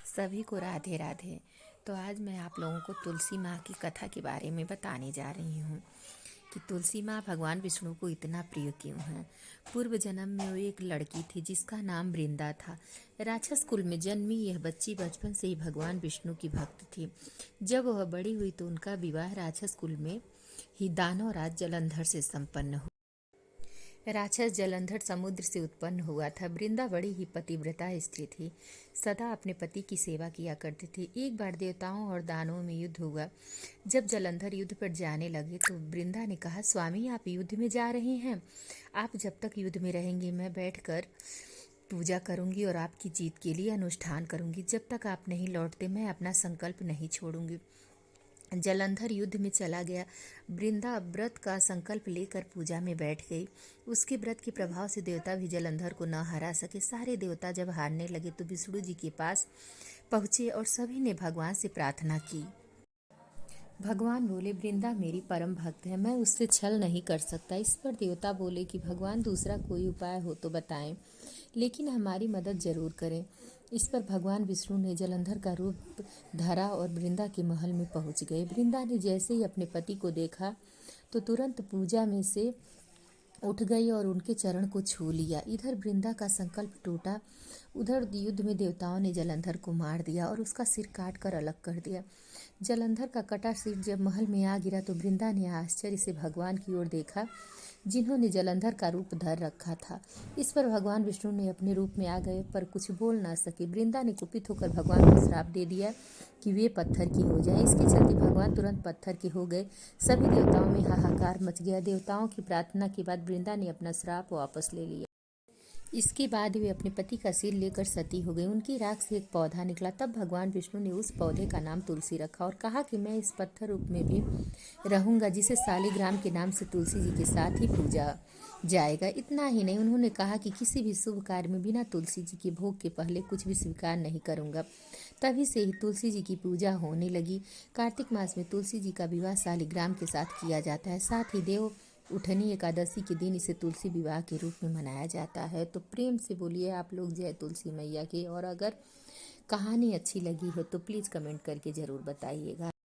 सभी को राधे राधे। तो आज मैं आप लोगों को तुलसी माँ की कथा के बारे में बताने जा रही हूँ कि तुलसी माँ भगवान विष्णु को इतना प्रिय क्यों है। पूर्व जन्म में वो एक लड़की थी जिसका नाम वृंदा था। राक्षस कुल में जन्मी यह बच्ची बचपन से ही भगवान विष्णु की भक्त थी। जब वह बड़ी हुई तो उनका विवाह राक्षस कुल में ही दानव राज जलंधर से संपन्न हुआ। राक्षस जलंधर समुद्र से उत्पन्न हुआ था। वृंदा बड़ी ही पतिव्रता स्त्री थी, सदा अपने पति की सेवा किया करती थी। एक बार देवताओं और दानवों में युद्ध हुआ। जब जलंधर युद्ध पर जाने लगे तो वृंदा ने कहा, स्वामी आप युद्ध में जा रहे हैं, आप जब तक युद्ध में रहेंगे मैं बैठकर पूजा करूंगी और आपकी जीत के लिए अनुष्ठान करूंगी। जब तक आप नहीं लौटते मैं अपना संकल्प नहीं छोड़ूंगी। जलंधर युद्ध में चला गया। वृंदा व्रत का संकल्प लेकर पूजा में बैठ गई। उसके व्रत के प्रभाव से देवता भी जलंधर को न हरा सके। सारे देवता जब हारने लगे तो विष्णु जी के पास पहुंचे और सभी ने भगवान से प्रार्थना की। भगवान बोले, वृंदा मेरी परम भक्त है, मैं उससे छल नहीं कर सकता। इस पर देवता बोले कि भगवान दूसरा कोई उपाय हो तो बताएं, लेकिन हमारी मदद जरूर करें। इस पर भगवान विष्णु ने जलंधर का रूप धरा और वृंदा के महल में पहुंच गए। वृंदा ने जैसे ही अपने पति को देखा तो तुरंत पूजा में से उठ गई और उनके चरण को छू लिया। इधर वृंदा का संकल्प टूटा, उधर युद्ध में देवताओं ने जलंधर को मार दिया और उसका सिर काट कर अलग कर दिया। जलंधर का कटा सिर जब महल में आ गिरा तो वृंदा ने आश्चर्य से भगवान की ओर देखा जिन्होंने जलंधर का रूप धर रखा था। इस पर भगवान विष्णु ने अपने रूप में आ गए पर कुछ बोल ना सके। वृंदा ने कुपित होकर भगवान को श्राप दे दिया कि वे पत्थर की हो जाएं। इसके चलते भगवान तुरंत पत्थर के हो गए। सभी देवताओं में हाहाकार मच गया। देवताओं की प्रार्थना के बाद वृंदा ने अपना श्राप वापस ले लिया। इसके बाद वे अपने पति का सिर लेकर सती हो गई। उनकी राख से एक पौधा निकला। तब भगवान विष्णु ने उस पौधे का नाम तुलसी रखा और कहा कि मैं इस पत्थर रूप में भी रहूंगा जिसे शालिग्राम के नाम से तुलसी जी के साथ ही पूजा जाएगा। इतना ही नहीं, उन्होंने कहा कि किसी भी शुभ कार्य में बिना तुलसी जी के भोग के पहले कुछ भी स्वीकार नहीं करूंगा। तभी से ही तुलसी जी की पूजा होने लगी। कार्तिक मास में तुलसी जी का विवाह शालिग्राम के साथ किया जाता है। साथ ही देव उठनी एकादशी के दिन इसे तुलसी विवाह के रूप में मनाया जाता है। तो प्रेम से बोलिए आप लोग जय तुलसी मैया की। और अगर कहानी अच्छी लगी हो तो प्लीज़ कमेंट करके ज़रूर बताइएगा।